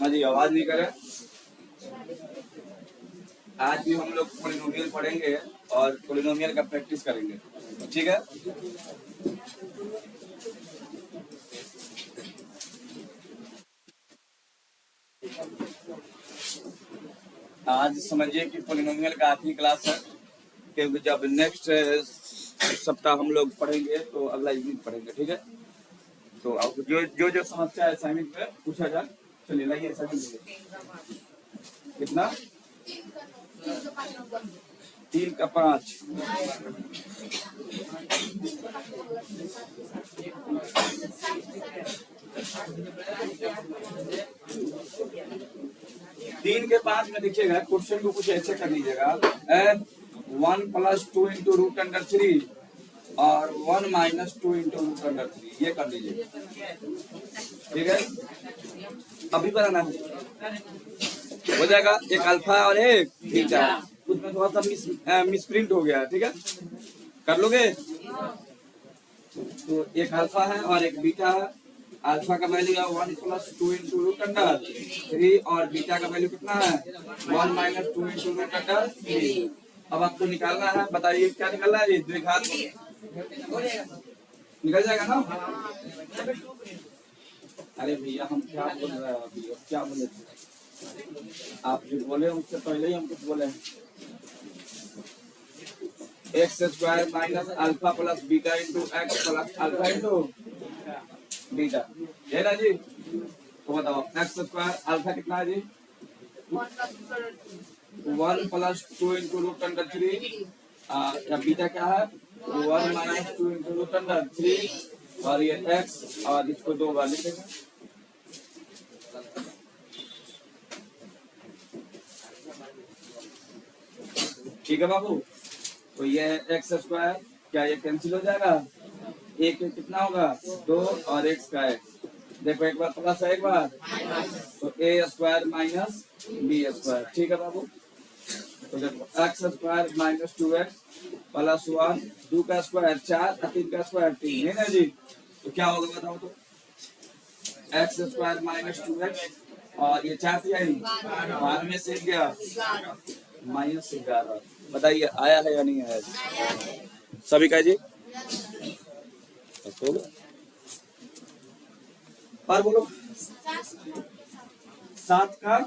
हाँ जी, आवाज नहीं करे। आज भी हम लोग पोलिनोमियल पढ़ेंगे और पोलिनोमियल का प्रैक्टिस करेंगे, ठीक है। आज समझिए कि पोलिनोमियल का आखिरी क्लास है, क्योंकि जब नेक्स्ट सप्ताह हम लोग पढ़ेंगे तो अगला यूनिट पढ़ेंगे, ठीक है। तो अब जो समस्या असाइनमेंट में पूछा जाए, चलिए लाइए असाइनमेंट। कितना? 3 का 5। तीन के 5 में देखिएगा, क्वेश्चन को कुछ ऐसे कर लीजिएगा, 1 + 2 × √3 और 1 - 2 × √3, ये कर लीजिए, ठीक है। अभी बनाना है, हो जाएगा। एक अल्फा और एक बीटा, उसमें थोड़ा सा मिसप्रिंट हो गया, ठीक है। कर लोगे? तो एक अल्फा है और एक बीटा है। अल्फा का वैल्यू है 1 + 2 × √3 और बीटा का वैल्यू कितना है? 1 - 2 × √3। अब आपको निकालना है, बताइए क्या निकालना है? ये द्विघात निकल जाएगा ना। अरे भैया, हम क्या बोल रहे हैं अभी? क्या बोले थे आप? जो बोले उससे पहले ही हम कुछ बोले हैं। x² - alpha + beta × x + alpha × beta, है ना जी। तो बताओ x² अल्फा कितना है जी? 1 + 2 × √3 या बीटा क्या है? 1 - 2 × √3 और ये x, और इसको 2 बार लिखेगा। ठीक है बाबू। तो ये x², क्या ये कैंसिल हो जाएगा? एक कितना होगा? 2 और x का x। देखो एक बार प्लस है, एक बार तो a² - b², ठीक है बाबू। तो देखो x² - 2x + 1, 2 का स्क्वायर 4, 3 का स्क्वायर 3, है ना जी। तो क्या होगा बताओ तो? x² - 2x और ये 4 से आई, 12 में से गया -11। बताइए आया है या नहीं आया? सभी का जी और बोलो। 7 का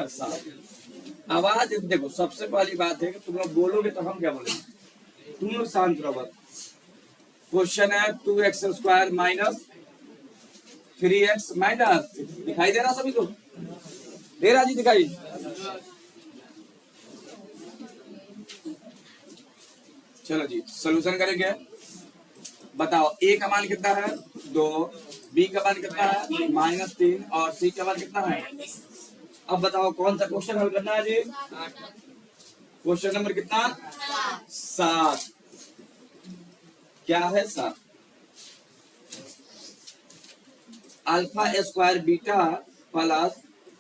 7। आवाज देखो, सबसे पहली बात है कि तुम लोग बोलोगे तो हम क्या बोलेंगे। तुम लोग शांत रहो। क्वेश्चन है 2x² - 3x - दिखाई दे रहा सभी को? दे रहा जी दिखाई? चलो जी सोल्यूशन करेंगे। बताओ a का मान कितना है? 2, b का मान कितना है? -3 और c का मान कितना है? अब बताओ कौन सा क्वेश्चन हल करना है जी? क्वेश्चन नंबर कितना? 7। क्या है? 7। α² beta plus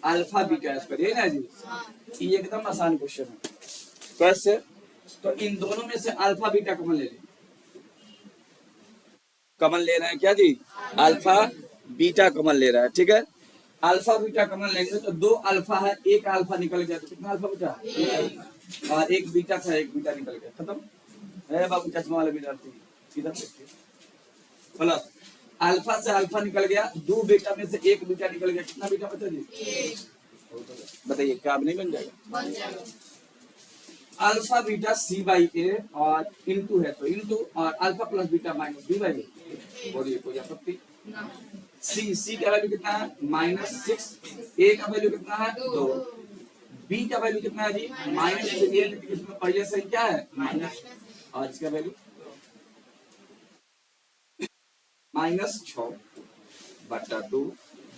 alpha beta square, ये ना जी। ये एकदम आसान क्वेश्चन है। कैसे? तो इन दोनों में से अल्फा बीटा कॉमन ले लें। कॉमन ले रहे हैं क्या जी? अल्फा बीटा कॉमन ले रहा है, ठीक है। अल्फा बीटा कॉमन लेंगे तो 2 अल्फा है, एक अल्फा निकल गया, तो कितना अल्फा बचा? और एक बीटा था, एक बीटा निकल गया, खत्म है बाबू। चश्मा वाले विद्यार्थी सीधा प्लस अल्फा से अल्फा निकल गया, 2 बीटा में से एक बीटा निकल गया, कितना बीटा बचा जी? बताइए क्या अब नहीं बन जाएगा? अल्फा बीटा c/a और इनटू है तो इनटू, और alpha plus beta minus b/a। बोलिए कोई आपत्ति? सी का वैल्यू कितना है? -6। ए का वैल्यू कितना है? 2। बी का वैल्यू कितना है जी? -3। इसमें पहले से क्या है? माइनस, और इसका वैल्यू -6/2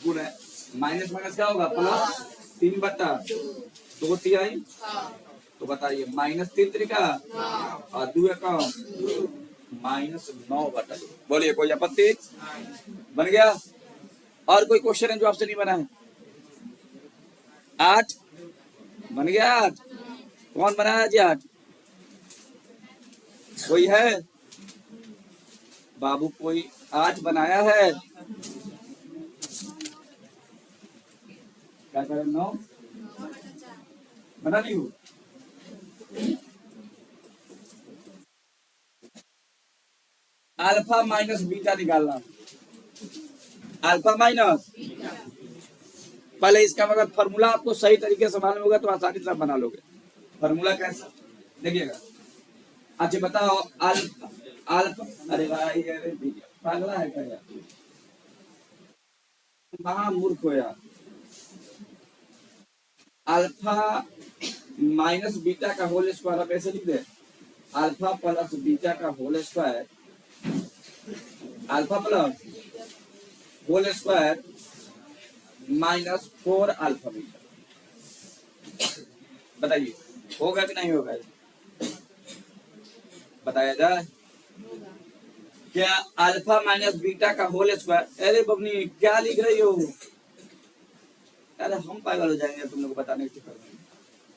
गुणा माइनस माइनस क्या होगा? प्लस 3/2 तिहाई। तो बताइए -3 तरीका और 2 का -9/2। बोलिए कोई आपत्ति? बन गया? और कोई क्वेश्चन है जो आपसे नहीं बना है? 8 बन गया। 8 कौन बनाया जी? 8 कोई है बाबू? कोई 8 बनाया है? क्या करें 9 बना ली हूँ। अल्फा माइनस बीटा निकालना, अल्फा माइनस, पहले इसका मतलब फॉर्मूला आपको सही तरीके से मालूम होगा तो आसानी से आप बना लोगे। फॉर्मूला कैसा देखिएगा। अच्छा बताओ अल्फा, अल्फा, अरे भाई अरे पागला है क्या यार, महामूर्ख हो यार। अल्फा माइनस बीटा का होल स्क्वायर आप ऐसे लिख दे, अल्फा प्लस बीटा का whole square, alpha plus whole square minus 4 alpha beta. बताइए होगा कि नहीं होगा, बताया जाए। क्या अल्फा माइनस बीटा का होल स्क्वायर, अरे बबनी क्या लिख रही हो, अरे हम पागल हो जाएंगे तुम लोग को बताने के चक्कर में,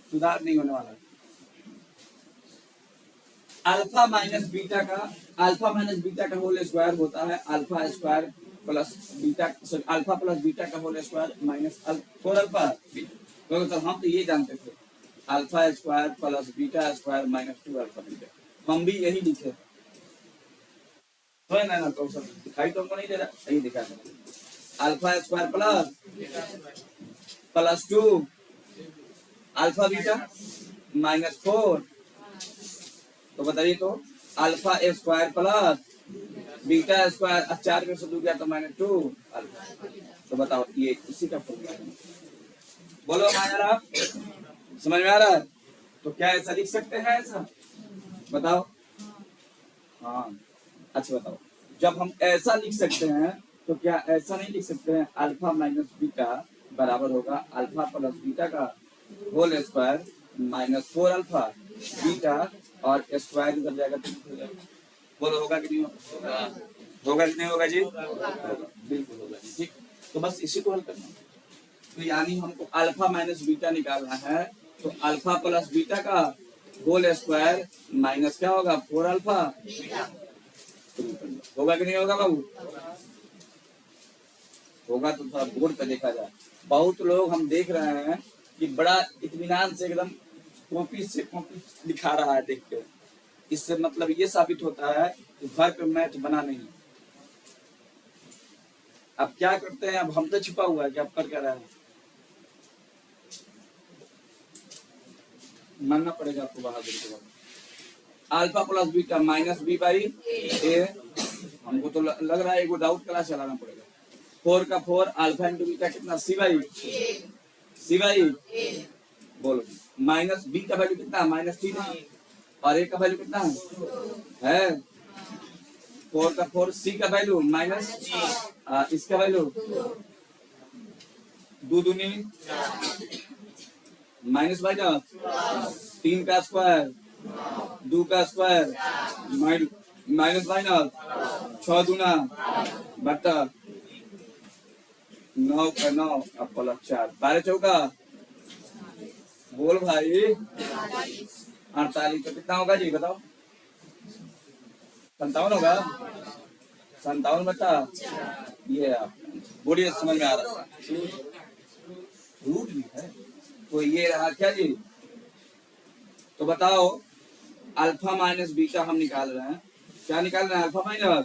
सुधार नहीं होने वाला। अल्फा माइनस बीटा का, अल्फा माइनस बीटा का होल स्क्वायर होता है alpha square plus beta, alpha plus beta का whole square minus 4 alpha beta. तो हम तो ये जानते थे alpha square plus beta square minus 2 alpha beta, हम भी यही लिखे तो है ना, तो सब दिखाई तो हमको नहीं दे रहा, यही दिखा alpha square plus 2 alpha beta minus 4। तो बताइए तो alpha square plus beta square 4 में से 2 गया तो -2 अल्फा। तो बताओ ये इसी का फॉर्मूला है। बोलो माया आप समझ में आ रहा है? तो क्या ऐसा लिख सकते हैं ऐसा, बताओ। हाँ अच्छा बताओ, जब हम ऐसा लिख सकते हैं तो क्या ऐसा नहीं लिख सकते हैं अल्फा माइनस बीटा बराबर होगा अल्फा प्लस बीटा का whole square minus 4 alpha beta और स्क्वायर इधर जाएगा तो हो जाएगा। बोलो होगा कि नहीं होगा, होगा कि नहीं होगा जी, बिल्कुल होगा जी। ठीक, तो बस इसी को हल करना। तो यानी हमको अल्फा माइनस बीटा निकालना है, तो अल्फा प्लस बीटा का होल स्क्वायर माइनस क्या होगा 4 अल्फा, होगा कि नहीं होगा बाबू, होगा तो थोड़ा बोर्ड पे देखा जाए। बहुत लोग हम देख रहे हैं कि बड़ा इत्मीनान से एकदम कॉपी से कॉपी दिखा रहा है देख के, इससे मतलब ये साबित होता है कि घर पे मैथ बना नहीं। अब क्या करते हैं, अब हम तो छुपा हुआ है कि आप कर क्या रहे हैं, मानना पड़ेगा आपको बहादुर के बाद। Alpha plus beta minus B by A, हमको तो लग रहा है एक डाउट क्लास चलाना पड़ेगा। 4 का 4 अल्फा इंटू बीटा कितना सी बाई, सी बाई बोलो माइनस बी का वैल्यू कितना -3 और ए का वैल्यू कितना है 4 का 4 सी का वैल्यू माइनस इसका वैल्यू 2 दूनी माइनस माइनस 3 का स्क्वायर 2 का स्क्वायर माइनस माइनस 6 दूना बटा 9 का 9 अब प्लस 4 12 चौका बोल भाई 48। तो कितना होगा जी बताओ, 57 होगा, 57 बता ये आप बोलिए समझ में आ रहा है, रूट भी है तो ये रहा क्या जी। तो बताओ अल्फा माइनस बीटा हम निकाल रहे हैं, क्या निकाल रहे हैं अल्फा माइनस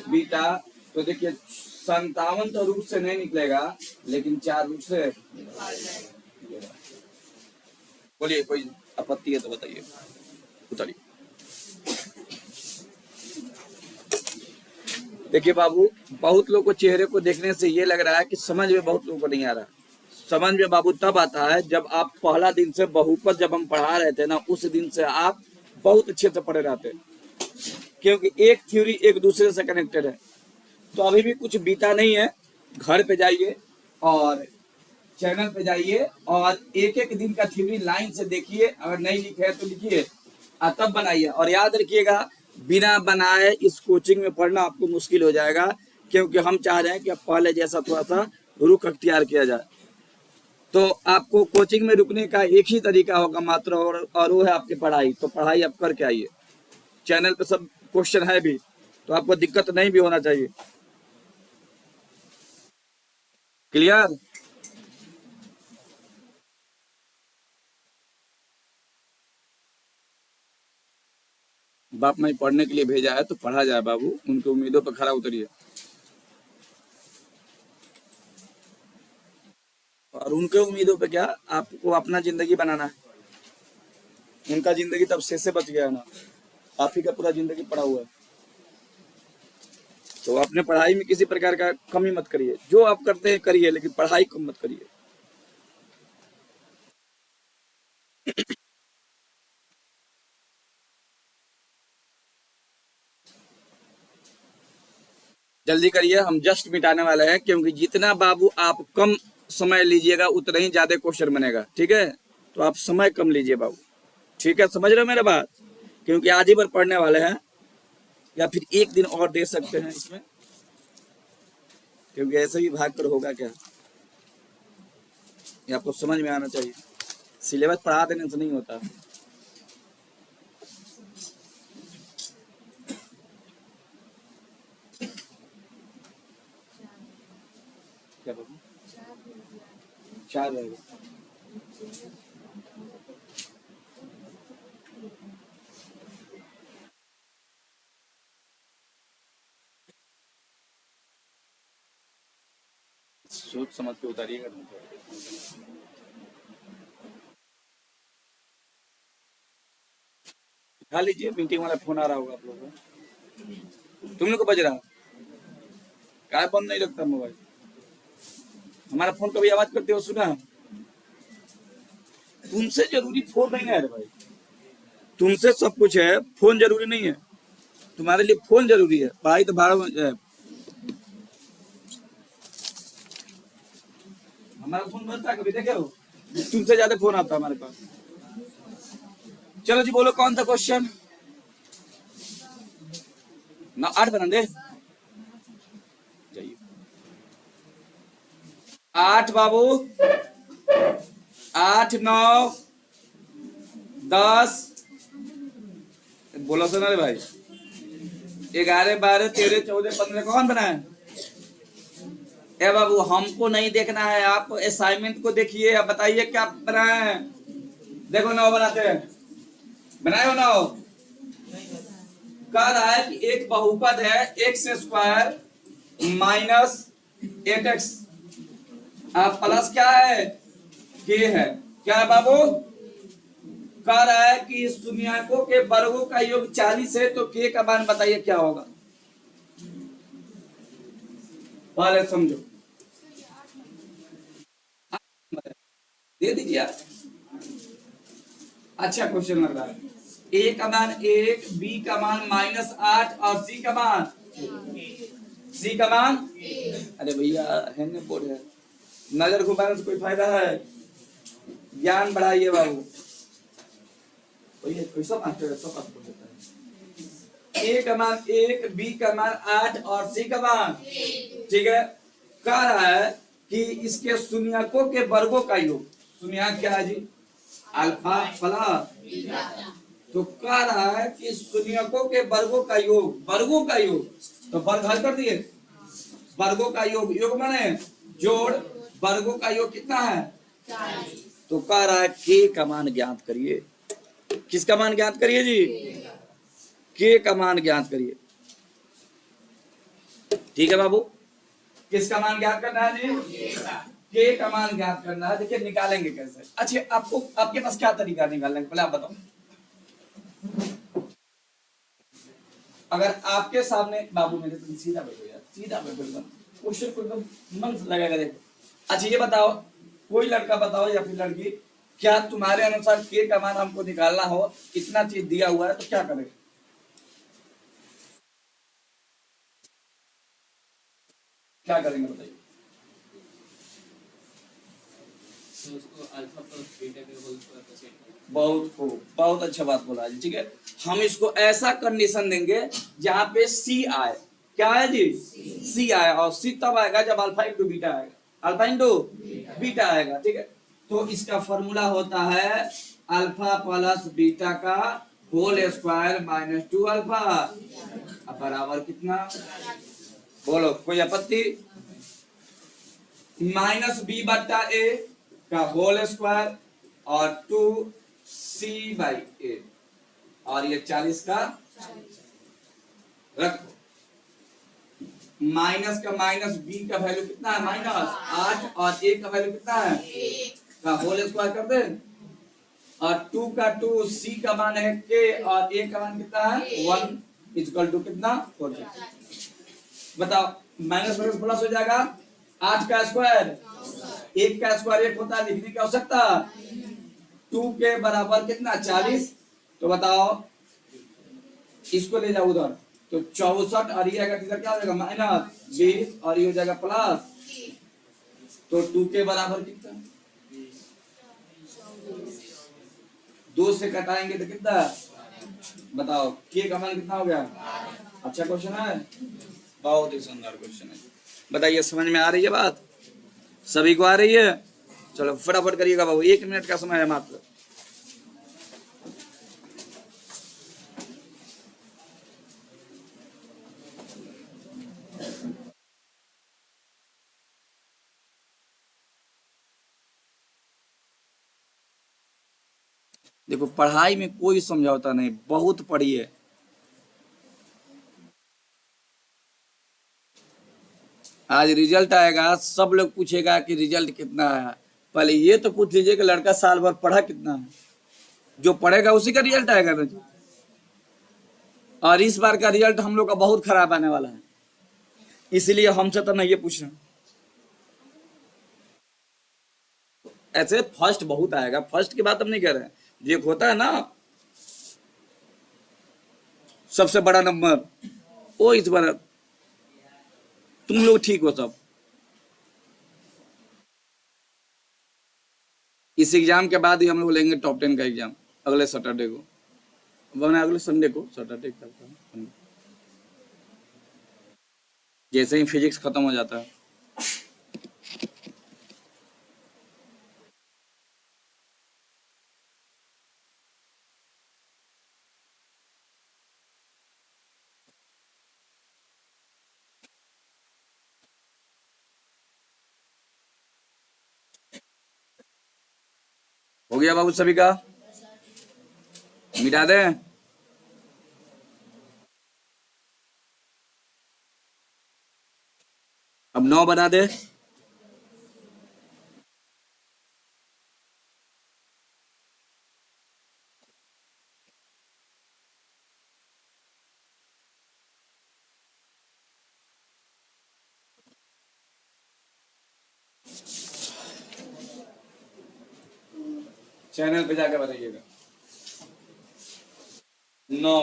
बीटा। तो देखिए 57 तो रूट से नहीं निकलेगा लेकिन 4 रूट से, बोलिए कोई आपत्ति है तो बताइए, उतारिए। देखिए बाबू बहुत लोग को चेहरे को देखने से ये लग रहा है कि समझ में बहुत लोगों को नहीं आ रहा। समझ में बाबू तब आता है जब आप पहला दिन से बहुपद जब हम पढ़ा रहे थे ना, उस दिन से आप बहुत अच्छे से पढ़े रहते, क्योंकि एक थ्योरी एक दूसरे से कनेक्टेड है। तो अभी भी कुछ बीता नहीं है, घर पे जाइए और चैनल पे जाइए और एक एक दिन का थ्योरी लाइन से देखिए, अगर नहीं लिखे है तो लिखिए और तब बनाइए। और याद रखिएगा बिना बनाए इस कोचिंग में पढ़ना आपको मुश्किल हो जाएगा, क्योंकि हम चाह रहे हैं कि पहले जैसा थोड़ा सा रुख अख्तियार किया जाए। तो आपको कोचिंग में रुकने का एक ही तरीका होगा मात्र, और वो है आपकी पढ़ाई। तो पढ़ाई आप करके आइए, चैनल पे सब क्वेश्चन है भी, तो आपको दिक्कत नहीं भी होना चाहिए। क्लियर? बाप माई पढ़ने के लिए भेजा है तो पढ़ा जाए बाबू, उनकी उम्मीदों पर खरा उतरिए। और उनके उम्मीदों पे क्या, आपको अपना जिंदगी बनाना है। उनका जिंदगी तब से बच गया ना, आप ही का पूरा जिंदगी पड़ा हुआ है। तो अपने पढ़ाई में किसी प्रकार का कमी मत करिए, जो आप करते हैं करिए, लेकिन पढ़ाई कम मत करिए। जल्दी करिए, हम जस्ट मिटाने वाले हैं, क्योंकि जितना बाबू आप कम समय लीजिएगा उतना ही ज्यादा क्वेश्चन बनेगा, ठीक है। तो आप समय कम लीजिए बाबू, ठीक है, समझ रहे हो मेरा बात। क्योंकि आज ही बार पढ़ने वाले हैं, या फिर एक दिन और दे सकते हैं इसमें, क्योंकि ऐसे ही भाग कर होगा क्या, ये आपको समझ में आना चाहिए। सिलेबस पढ़ा देने से नहीं होता। क्या बाबू, 4 रहेगा। सोच समझ के उतारिएगा। उठा लीजिए, मीटिंग वाला फोन आ रहा होगा आप लोगों को। तुम लोग को बज रहा, काय बंद नहीं रखता मोबाइल। हमारा फोन कभी आवाज करते हो सुना? तुमसे जरूरी फोन नहीं है भाई, तुमसे सब कुछ है, फोन जरूरी नहीं है। तुम्हारे लिए फोन जरूरी है, भाई तो भाड़ा में। हमारा फोन बनता है, कभी देखे हो? तुमसे ज्यादा फोन आता है हमारे पास। चलो जी बोलो, कौन सा क्वेश्चन ना, 8 बना दे जाइए। 8 बाबू, 8 9 10 बोलो सुना रे भाई। 11 12 13 14 15 कौन बनाए? ए बाबू हमको नहीं देखना है, आप असाइनमेंट को देखिए, अब बताइए क्या बनाए हैं। देखो 9 बनाते हैं, बनाए हो 9? कह रहा है कि एक बहुपद है एक्स स्क्वायर माइनस 8x, आप प्लस क्या है, के है, क्या है बाबू? कह रहा है कि शून्यकों के वर्गों का योग 40 है, तो के का मान बताइए क्या होगा। पहले समझो, दे दीजिए। अच्छा क्वेश्चन लग रहा है। ए का मान 1, बी का मान -8 और सी का मान, सी का मान, अरे भैया है ना बोर्ड है, नजर घुमाने से कोई फायदा है? ज्ञान बढ़ाइए बाबू। भैया कैसा मास्टर है, सब बात बोल देता है। ए का मान 1, बी का मान 8 और सी का मान, ठीक है। कह रहा है कि इसके शून्यकों के वर्गों का योग, शून्यक क्या है जी, अल्फा प्लस, तो कह रहा है कि शून्यकों के वर्गों का योग, वर्गों का योग, तो वर्ग हल कर दिए, वर्गों का योग, योग माने जोड़, वर्गों का योग कितना है, 40। तो कह रहा है के का मान ज्ञात करिए। किसका मान ज्ञात करिए जी, के का मान ज्ञात करिए, ठीक है बाबू। किसका मान ज्ञात करना है जी, के का मान ज्ञात करना है। देखिए निकालेंगे कैसे। अच्छा आपको, आपके पास क्या तरीका निकालने का, पहले आप बताओ। अगर आपके सामने बाबू, मेरे तुम सीधा बैठो यार, सीधा बैठो एकदम, क्वेश्चन को एकदम मन से लगेगा देखो। अच्छा ये बताओ, कोई लड़का बताओ या फिर लड़की, क्या तुम्हारे अनुसार के का मान हमको निकालना हो, इतना चीज दिया हुआ है तो क्या करें, क्या करेंगे बताइए। बहुत खूब, बहुत अच्छा बात बोला जी, ठीक है। हम इसको ऐसा कंडीशन देंगे जहां पे सी आए, क्या है जी, सी आए, और सी तब आएगा जब अल्फा इंटू बीटा आएगा, अल्फा इंटू बीटा आएगा, ठीक है। तो इसका फॉर्मूला होता है अल्फा प्लस बीटा का होल स्क्वायर -2 अल्फा, अब बराबर कितना, बोलो कोई आपत्ति? -b/a का होल स्क्वायर और 2c/a, और ये 40 का रखो, माइनस का माइनस, बी का वैल्यू कितना है माइनस 8 और ए का वैल्यू कितना है का होल स्क्वायर कर दे, और 2 का 2, सी का मान है के और ए का मान कितना है 1 इक्वल टू कितना 40। बताओ माइनस माइनस प्लस हो जाएगा, 8 का स्क्वायर 1 का स्क्वायर 1 होता है, लिखने की आवश्यकता 2 के बराबर कितना 40। तो बताओ इसको ले जाओ उधर, तो 64 और ये आएगा इधर क्या हो जाएगा माइनस 20 और ये हो जाएगा प्लस, तो 2 के बराबर कितना 2 से कटाएंगे तो कितना, बताओ के का मान कितना हो गया। अच्छा क्वेश्चन है, बहुत ही सुंदर क्वेश्चन है। बताइए समझ में आ रही है बात, सभी को आ रही है। चलो फटाफट करिएगा बाबू, 1 मिनट का समय है मात्र। देखो पढ़ाई में कोई समझौता नहीं, बहुत पढ़िए। आज रिजल्ट आएगा, सब लोग पूछेगा कि रिजल्ट कितना आया। पहले ये तो पूछ लीजिए कि लड़का साल भर पढ़ा कितना है, जो पढ़ेगा उसी का रिजल्ट आएगा ना जी। और इस बार का रिजल्ट हम लोग का बहुत खराब आने वाला है, इसलिए हमसे तो नहीं ये पूछ रहे। ऐसे फर्स्ट बहुत आएगा, फर्स्ट की बात हम नहीं कर रहे हैं, जो होता है ना सबसे बड़ा नंबर, वो इस बार तुम लोग ठीक हो सब। इस एग्जाम के बाद ही हम लोग लेंगे टॉप 10 का एग्जाम, अगले सैटरडे को, अगले संडे को, सैटरडे का जैसे ही फिजिक्स खत्म हो जाता है। हो गया बाबू सभी का, मिटा दें। अब 9 बना दे। चैनल पे जाकर बताइएगा 9,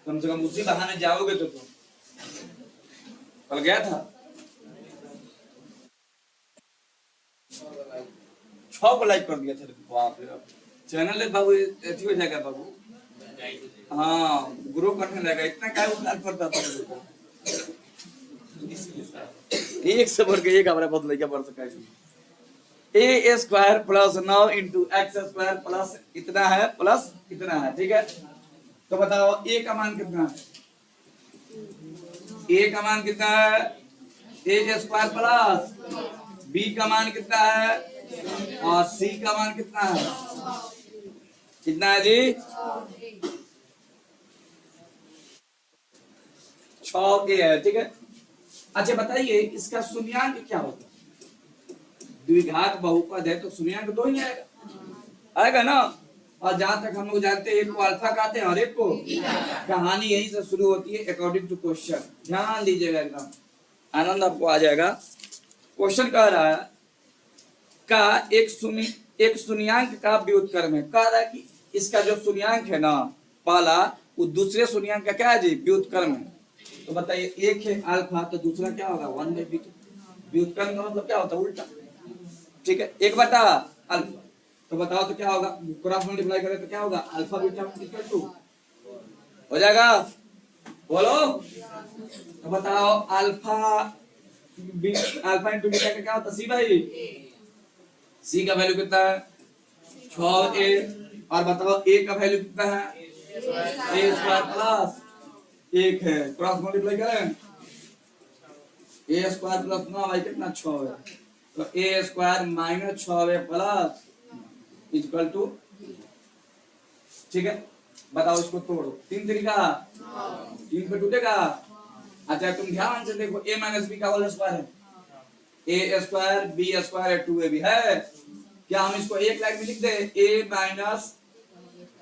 कम से कम उसी बहाने जाओगे तो तुम। कल गया था 6 को लाइक कर दिया था, बाप रे बाप। चैनल है बाबू ऐसी हो जाएगा बाबू, हाँ ग्रो करने लगेगा, इतना क्या उतार पड़ता था। एक से बढ़ के एक हमारे बहुत लड़का बढ़ सका है। A square plus 9 into x square plus इतना है, प्लस इतना है, ठीक है। तो बताओ ए का मान कितना है, ए का मान कितना है ए स्क्वायर प्लस बी का मान कितना है और सी का मान कितना है, कितना है जी 6 है, ठीक है। अच्छा बताइए इसका शून्यांक क्या होता है, द्विघात बहुपद है तो शून्यांक 2 ही आएगा, आएगा ना। और जहां तक हम लोग जानते हैं एक को अल्फा कहते हैं और एक को, कहानी यहीं से शुरू होती है अकॉर्डिंग टू क्वेश्चन। ध्यान दीजिएगा, एकदम आनंद आपको आ जाएगा। क्वेश्चन कह रहा है का एक शून्यांक का व्युत्क्रम है, कह रहा है कि इसका जो शून्यांक है ना पहला, वो दूसरे शून्यांक का क्या है जी व्युत्क्रम है। तो बताइए एक है अल्फा तो दूसरा क्या होगा 1/2, व्युत्क्रम का मतलब क्या होता है उल्टा, ठीक है। 1/अल्फा, तो बताओ तो क्या होगा, क्रॉस मल्टीप्लाई करें तो क्या होगा अल्फा बीटा इक्वल टू हो जाएगा, बोलो। तो बताओ अल्फा इंटू बीटा का क्या होता है सी भाई, सी का वैल्यू कितना है 6a, और बताओ ए का वैल्यू कितना है ए स्क्वायर प्लस 1 है, क्रॉस मल्टीप्लाई करें ए स्क्वायर प्लस 9 भाई कितना 6 है, तो a square minus 6 plus equal to, ठीक है। बताओ इसको तोड़ो, 3 तरीका, 3 पे टूटेगा। अच्छा तुम ध्यान से देखो, a माइनस बी का होल स्क्वायर है, a square B square 2ab है। क्या हम इसको एक लाइन में लिख दे, a माइनस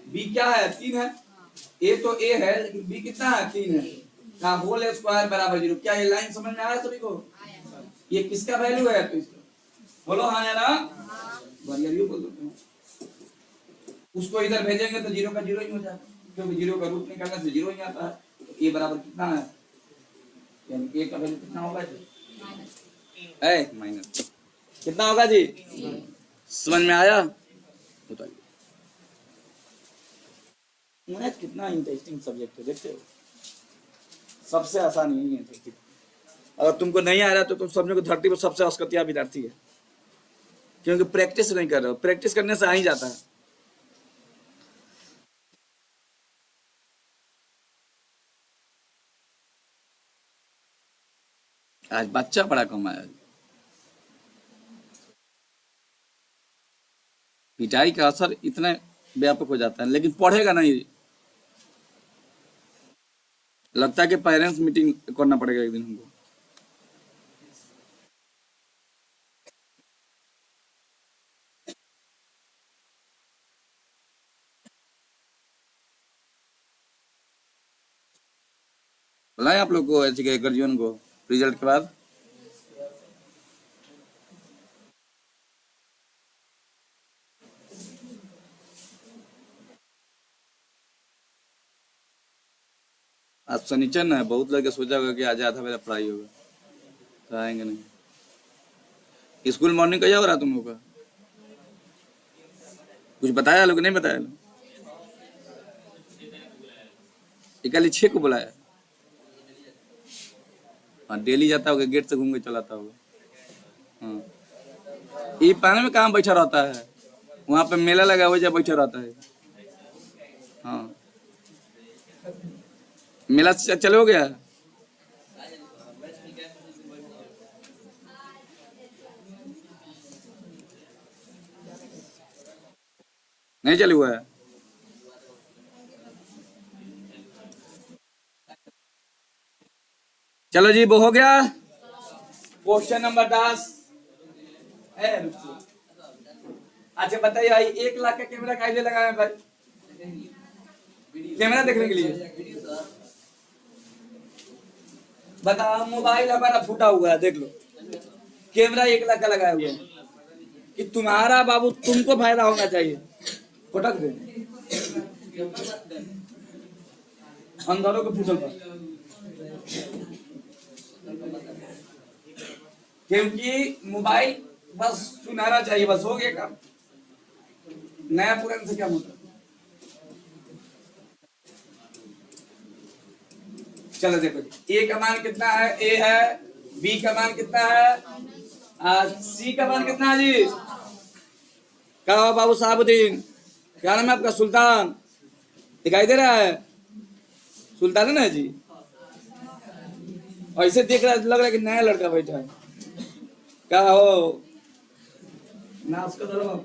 बी क्या है, 3 है। a तो a है लेकिन b कितना है, 3 है, का होल स्क्वायर बराबर 0। क्या ये लाइन समझ में आया सभी को? ये किसका वैल्यू है, तो बोलो हाँ या ना, बोल दो। उसको इधर भेजेंगे तो 0 का 0 ही हो जाएगा, क्योंकि 0 का रूट निकालने से 0 ही आता है। तो a बराबर कितना है, यानी a का वैल्यू कितना होगा जी, माइनस कितना होगा जी, समझ में आया? बताइए। मैथ कितना इंटरेस्टिंग सब्जेक्ट है, देखते हो, सबसे आसान यही है। अगर तुमको नहीं आ रहा तो तुम समझो कि धरती पर सबसे अस्कतिया विद्यार्थी है, क्योंकि प्रैक्टिस नहीं कर रहे हो। प्रैक्टिस करने से आ ही जाता है। आज बच्चा बड़ा कम आया, पिटाई का असर इतना व्यापक हो जाता है, लेकिन पढ़ेगा नहीं। लगता है कि पेरेंट्स मीटिंग करना पड़ेगा एक दिन हमको। बुलाए आप लोग को, ऐसे के गर्जियन को रिजल्ट के बाद। आज शनिचर है, बहुत लड़के सोचा होगा कि आज आधा मेरा पढ़ाई होगा, तो आएंगे नहीं। स्कूल मॉर्निंग का क्या हो रहा तुम लोग का, कुछ बताया लोग, नहीं बताया लोग? इकली 6 को बुलाया। हाँ डेली जाता होगा, गेट से घूम के चलाता होगा। हाँ ये पानी में कहाँ बैठा रहता है, वहां पे मेला लगा हुआ जब बैठा रहता है। हाँ मेला चले हो गया, नहीं चले हुआ है। चलो जी वो हो गया, क्वेश्चन नंबर 10। अच्छा बताइए भाई, 1 लाख का कैमरा काहे लगाया भाई, कैमरा देखने के लिए? बताओ, मोबाइल हमारा फूटा हुआ है, देख लो, कैमरा 1 लाख का लगाया हुआ है, कि तुम्हारा बाबू तुमको फायदा होना चाहिए, फटक दे अंदरों को फूटल पर। क्योंकि मोबाइल बस सुनाना चाहिए, बस हो गया काम, नया पुरान से क्या मतलब। चलो देखो, ए का मान कितना है, ए है, बी का मान कितना है, सी का मान कितना है जी, क्या बाबू साहबुद्दीन, क्या नाम है आपका, सुल्तान, दिखाई दे रहा है, सुल्तान है ना जी? ऐसे देख रहा, लग रहा है कि नया लड़का बैठा है, क्या हो ना उसका धरो।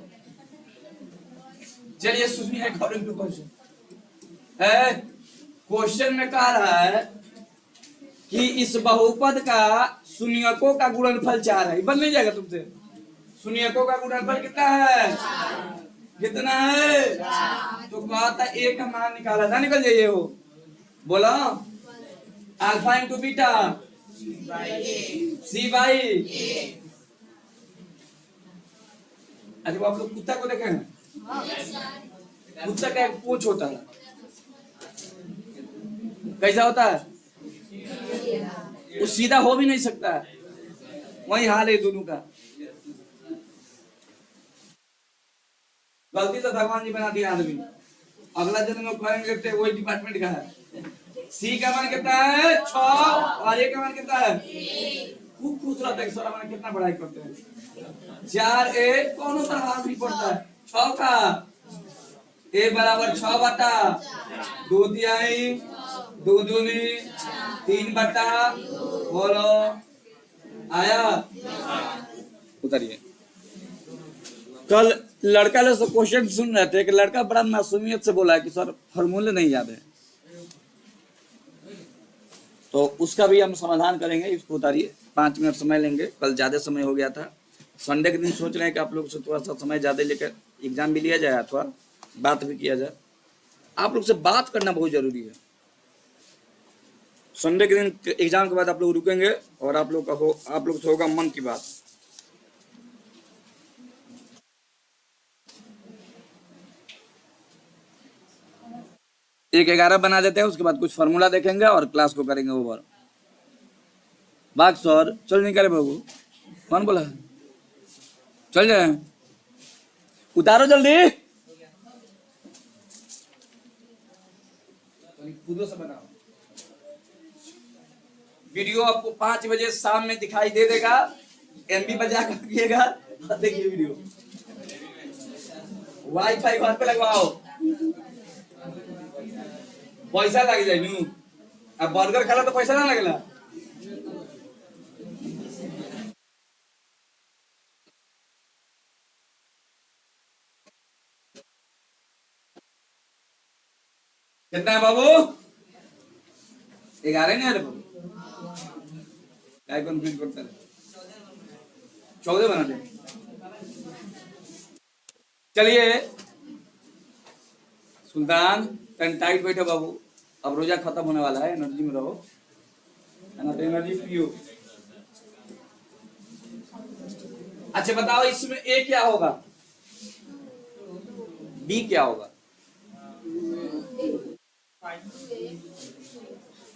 चलिए सुनिए, अकॉर्डिंग टू क्वेश्चन है, क्वेश्चन में कह रहा है कि इस बहुपद का शून्यकों का गुणनफल 4 है, बन नहीं जाएगा तुमसे? शून्यकों का गुणनफल कितना है, कितना है, तो कहता ए का मान निकाला था, निकल जाइए हो, बोला alpha into beta c by. अच्छा आप लोग कुत्ता को देखे हैं, कुत्ता का एक पूंछ होता है, कैसा होता है, वो सीधा हो भी नहीं सकता है, वही हाल है दोनों का। गलती तो भगवान जी बना दिया आदमी, अगला जन्म में करेंगे तो वही डिपार्टमेंट का है। सी का मान कितना है, 6, और ए का मान कितना है, खूब खुश रहता है, सारा मान कितना पढ़ाई करते हैं, 4 ए कौन प्रभाव नहीं पड़ता है, 6 का ए बराबर 6 बटा 2 तिहाई 2 दूनी 3 बटा, बोलो आया। उतारिए, कल लड़का लोग से क्वेश्चन सुन रहे थे कि लड़का बड़ा मासूमियत से बोला है कि सर फॉर्मूले नहीं याद है, तो उसका भी हम समाधान करेंगे। इसको उतारिए, 5 मिनट समय लेंगे, कल ज़्यादा समय हो गया था। संडे के दिन सोच रहे हैं कि आप लोग से थोड़ा सा समय ज़्यादा लेकर एग्जाम भी लिया जाए अथवा बात भी किया जाए। आप लोग से बात करना बहुत जरूरी है। संडे के दिन एग्जाम के बाद आप लोग रुकेंगे और आप लोग से होगा मन की बात। एक 11 बना देते हैं, उसके बाद कुछ फार्मूला देखेंगे और क्लास को करेंगे ओवर। बाग सर चल नहीं करे बाबू, कौन बोला है? चल जाए, उतारो जल्दी, खुदों से बनाओ। वीडियो आपको 5 बजे शाम में दिखाई दे देगा, एमबी बजा कर रखिएगा। देखिए वीडियो, वाईफाई घर पे लगवाओ, पैसा लग जाए न्यू। अब बर्गर खाला तो पैसा ना लगला। कितना है बाबू? 11 नहीं है बाबू, क्या कंप्लीट करता है? 14 बना दे। चलिए सुल्तान, टाइट बैठो बाबू, अब रोजा खत्म होने वाला है, एनर्जी में रहो, है ना? तो एनर्जी पियो। अच्छा बताओ, इसमें ए क्या होगा, बी क्या होगा?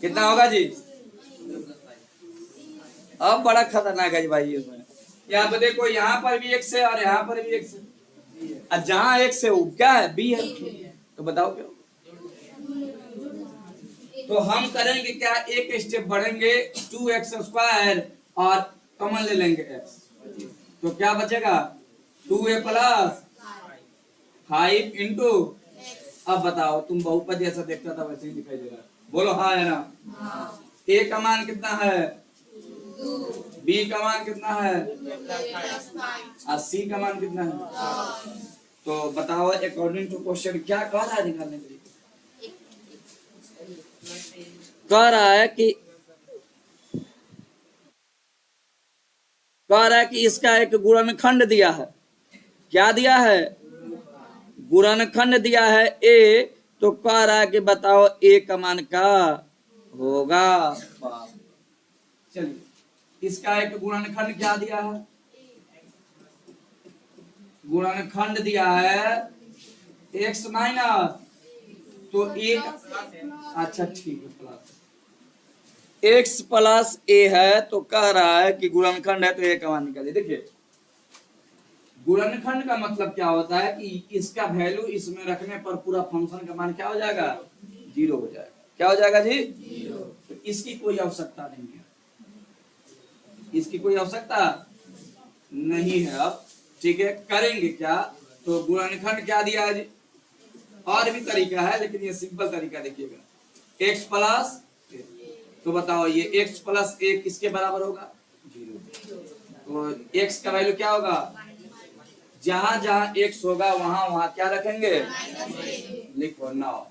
कितना होगा जी? अब बड़ा खतरनाक है जी भाई इसमें। यहाँ पे देखो, यहाँ पर भी x है और यहाँ पर भी x है। जहाँ x है वो क्या है? b है। तो बताओ क्या? तो हम करेंगे क्या, एक स्टेप बढ़ेंगे, 2x² और कॉमन ले लेंगे x, तो क्या बचेगा? 2a प्लस 5 इंटू, अब बताओ, तुम बहुपद जैसा देखता था वैसे ही दिखाई दे रहा है, बोलो हाँ है ना? a का मान कितना है? b का मान कितना है? और c का मान कितना है? तो बताओ अकॉर्डिंग टू क्वेश्चन क्या कह रहा है निकालने के लिए? कह रहा है कि इसका एक गुणनखंड दिया है। क्या दिया है? गुणनखंड दिया है a, तो कह रहा है कि बताओ a का मान क्या होगा। चलिए, इसका एक गुणनखंड क्या दिया है? गुणनखंड दिया है x माइनस, तो एक, अच्छा ठीक है, प्लस x प्लस a है, तो कह रहा है कि गुणनखंड है तो a का मान निकालिए। देखिए गुणनखंड का मतलब क्या होता है कि इसका वैल्यू इसमें रखने पर पूरा फंक्शन का मान क्या हो जाएगा? 0 हो जाएगा। क्या हो जाएगा जी? 0। तो इसकी कोई आवश्यकता नहीं है, इसकी कोई आवश्यकता नहीं है। अब ठीक है, करेंगे क्या? तो गुणनखंड क्या दिया है जी? और भी तरीका है लेकिन ये सिंपल तरीका देखिएगा, x प्लस, तो बताओ ये x प्लस 1 किसके बराबर होगा? 0। तो x का वैल्यू क्या होगा? जहां जहां x होगा वहां वहां क्या रखेंगे? लिखो now,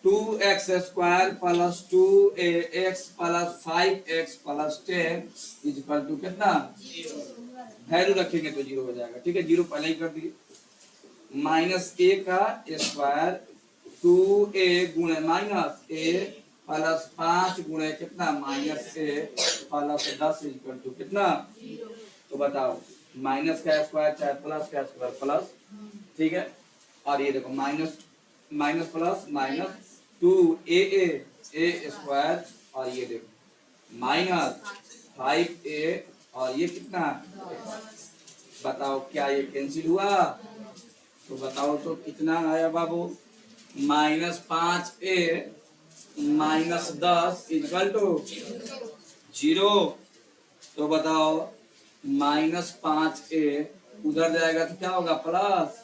2x² plus 2ax plus 5x plus 10 equal to कितना? वैल्यू रखेंगे तो 0 हो जाएगा। ठीक है, 0 पहले ही कर दिए। माइनस a का स्क्वायर 2a गुणे माइनस a प्लस 5 गुणे कितना? Minus a plus 10 equal to कितना? तो बताओ, माइनस का स्क्वायर चाहे प्लस का स्क्वायर प्लस, ठीक है। और ये देखो minus minus plus minus 2a square, और ये देखो माइनस 5a, और ये कितना? बताओ क्या ये कैंसिल हुआ? तो बताओ तो कितना आया बाबू? Minus 5a minus 10 equal to 0। तो बताओ माइनस 5a उधर जाएगा तो क्या होगा? प्लस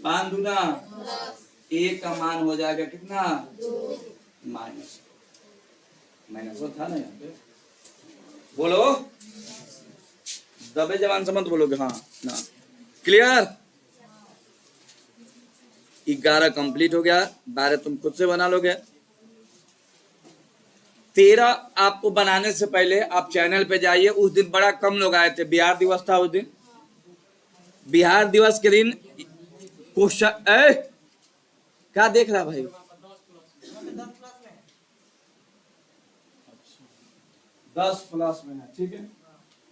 5 दूना a का मान हो जाएगा कितना? माइनस, माइनस वो था ना यहाँ पे, बोलो दबे जवान से मत बोलोगे हाँ ना। क्लियर? 11 कंप्लीट हो गया, 12 तुम खुद से बना लोगे। 13 आपको बनाने से पहले आप चैनल पे जाइए। उस दिन बड़ा कम लोग आए थे, बिहार दिवस था उस दिन। बिहार दिवस के दिन क्वेश्चन क्या देख रहा भाई? 10 प्लस में है, ठीक है,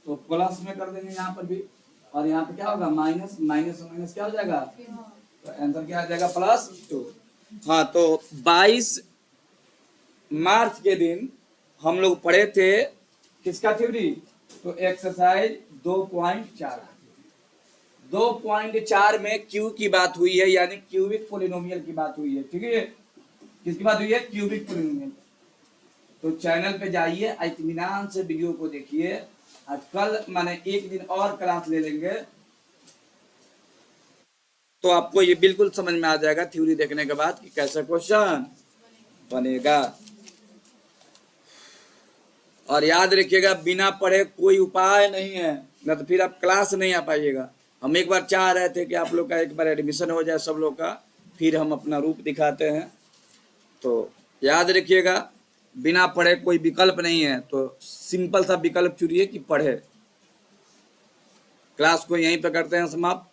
तो प्लस में कर देंगे यहाँ पर भी, और यहाँ पे क्या होगा? माइनस, माइनस माइनस क्या हो जाएगा? तो आंसर क्या आ जाएगा? +2। हाँ, तो 22 मार्च के दिन हम लोग पढ़े थे किसका थ्योरी? तो एक्सरसाइज 2.4 2.4 में क्यू की बात हुई है, यानी क्यूबिक पोलिनोमियल की बात हुई है, ठीक है। किसकी बात हुई है? Cubic polynomial. तो चैनल पे जाइए, इत्मीनान से वीडियो को देखिए। आज कल माने एक दिन और क्लास ले लेंगे तो आपको ये बिल्कुल समझ में आ जाएगा थ्योरी देखने के बाद कि कैसा क्वेश्चन बनेगा। और याद रखिएगा, बिना पढ़े कोई उपाय नहीं है, न तो फिर आप क्लास नहीं आ पाइएगा। हम एक बार चाह रहे थे कि आप लोग का एक बार एडमिशन हो जाए सब लोग का, फिर हम अपना रूप दिखाते हैं। तो याद रखिएगा, बिना पढ़े कोई विकल्प नहीं है, तो सिंपल सा विकल्प चुनिए कि पढ़े। क्लास को यहीं पे करते हैं समाप्त।